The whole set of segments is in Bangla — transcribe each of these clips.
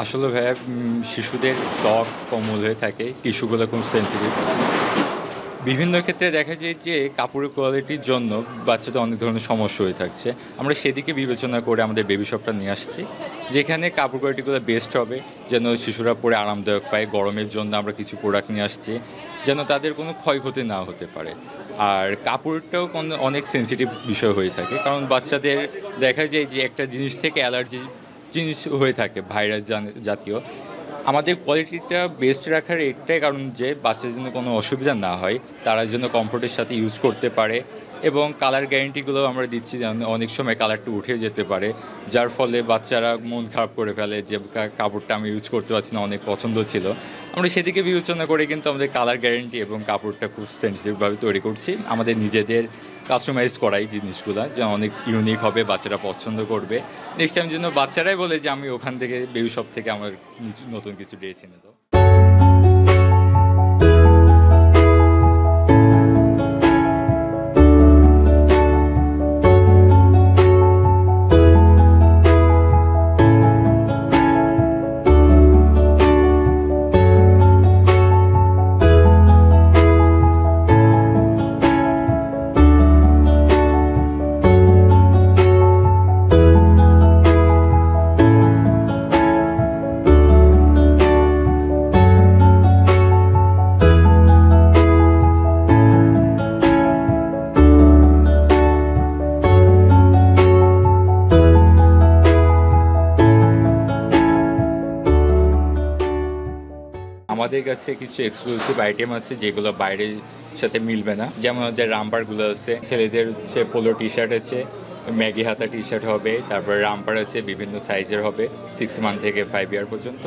আসলে ভাইয়া শিশুদের ত্বক কোমল হয়ে থাকে, টিস্যুগুলো খুব সেনসিটিভ। বিভিন্ন ক্ষেত্রে দেখা যায় যে কাপড়ের কোয়ালিটির জন্য বাচ্চাদের অনেক ধরনের সমস্যা হয়ে থাকছে। আমরা সেদিকে বিবেচনা করে আমাদের বেবি শপটা নিয়ে আসছি, যেখানে কাপড় কোয়ালিটিগুলো বেস্ট হবে, যেন শিশুরা পরে আরামদায়ক পায়। গরমের জন্য আমরা কিছু প্রোডাক্ট নিয়ে আসছি, যেন তাদের কোনো ক্ষয়ক্ষতি না হতে পারে। আর কাপড়টাও অনেক সেনসিটিভ বিষয় হয়ে থাকে, কারণ বাচ্চাদের দেখা যায় যে একটা জিনিস থেকে অ্যালার্জি জিনিস হয়ে থাকে, ভাইরাস জাতীয়। আমাদের কোয়ালিটিটা বেস্ট রাখার একটাই কারণ যে বাচ্চাদের জন্য কোনো অসুবিধা না হয়, তারা যেন কমফোর্টের সাথে ইউজ করতে পারে। এবং কালার গ্যারেন্টিগুলো আমরা দিচ্ছি, যেন অনেক সময় কালারটা উঠে যেতে পারে, যার ফলে বাচ্চারা মন খারাপ করে ফেলে যে কাপড়টা আমি ইউজ করতে পারছি না, অনেক পছন্দ ছিল। আমরা সেদিকে বিবেচনা করে কিন্তু আমাদের কালার গ্যারেন্টি এবং কাপড়টা খুব সেন্সিটিভভাবে তৈরি করছি, আমাদের নিজেদের কাস্টমাইজ করাই জিনিসগুলো, যে অনেক ইউনিক হবে, বাচ্চারা পছন্দ করবে। নেক্সট টাইম যেন বাচ্চারাই বলে যে আমি ওখান থেকে বেবি শপ থেকে আমার নতুন কিছু ড্রেস এনে দাও। আমাদের কাছে কিছু এক্সক্লুসিভ আইটেম আছে যেগুলো বাইরের সাথে মিলবে না, যেমন যে রামপারগুলো আছে, ছেলেদের হচ্ছে পোলো টি শার্ট আছে, ম্যাগি হাতা টি শার্ট হবে, তারপর রামপার আছে বিভিন্ন সাইজের হবে, 6 মান্থ থেকে 5 ইয়ার পর্যন্ত।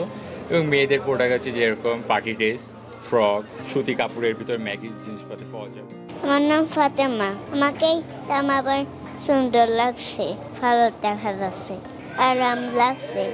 এবং মেয়েদের প্রোডাক্ট আছে যেরকম পার্টি ড্রেস, ফ্রক, সুতি কাপড়ের ভিতর ম্যাগি জিনিসপত্র পাওয়া যাবে। আমার নাম ফাতেমা। আমাকেই দাম আবার সুন্দর লাগছে, ভালো দেখা যাচ্ছে, আরাম লাগছে।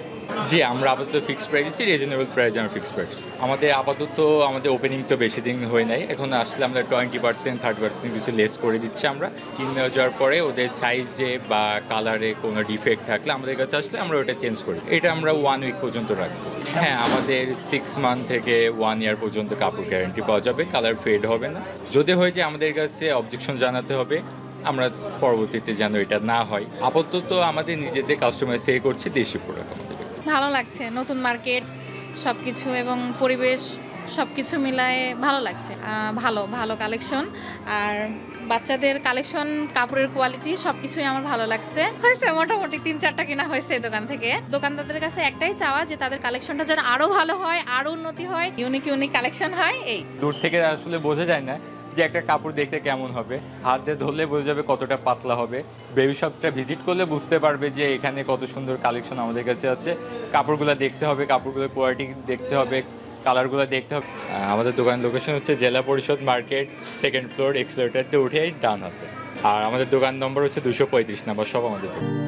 জি, আমরা আপাতত ফিক্সড প্রাইস দিচ্ছি, রিজনেবল প্রাইস আমরা ফিক্সড প্রাইস। আমাদের ওপেনিং তো বেশি দিন হয়ে নাই, এখন আসলে আমরা 20% 30% কিছু লেস করে দিচ্ছি। আমরা কিনে যাওয়ার পরে ওদের সাইজে বা কালারে কোনো ডিফেক্ট থাকলে আমাদের কাছে আসলে আমরা ওটা চেঞ্জ করি। এটা আমরা 1 উইক পর্যন্ত রাখবো। হ্যাঁ, আমাদের 6 মান্থ থেকে 1 ইয়ার পর্যন্ত কাপড় গ্যারান্টি পাওয়া যাবে, কালার ফেড হবে না। যদি হয় যে আমাদের কাছে অবজেকশন জানাতে হবে, আমরা পরবর্তীতে যেন এটা না হয়। আপাতত আমাদের নিজেদের কাস্টমার সে করছি দেশি প্রোডাক্ট আমাদের। ভালো লাগছে, নতুন মার্কেট সব কিছু এবং পরিবেশ সব কিছু মিলায়ে ভালো লাগছে। ভালো ভালো কালেকশন, আর বাচ্চাদের কালেকশন, কাপড়ের কোয়ালিটি সব কিছুই আমার ভালো লাগছে। হয়েছে মোটামুটি 3-4টা কিনা হয়েছে এই দোকান থেকে। দোকানদারদের কাছে একটাই চাওয়া যে তাদের কালেকশনটা যেন আরও ভালো হয়, আরও উন্নতি হয়, ইউনিক ইউনিক কালেকশন হয়। এই দূর থেকে আসলে বোঝা যায় না যে একটা কাপড় দেখতে কেমন হবে, হাত দিয়ে ধরলে বোঝা যাবে কতটা পাতলা হবে। বেবি শপটা ভিজিট করলে বুঝতে পারবে যে এখানে কত সুন্দর কালেকশন আমাদের কাছে আছে। কাপড়গুলো দেখতে হবে, কাপড়গুলোর কোয়ালিটি দেখতে হবে, কালারগুলো দেখতে হবে। আমাদের দোকানের লোকেশন হচ্ছে জেলা পরিষদ মার্কেট, 2nd ফ্লোর, এক্সেলেটারতে উঠে ডান হাতে। আর আমাদের দোকান নম্বর হচ্ছে 235 নাম্বার, সব আমাদের দোকান।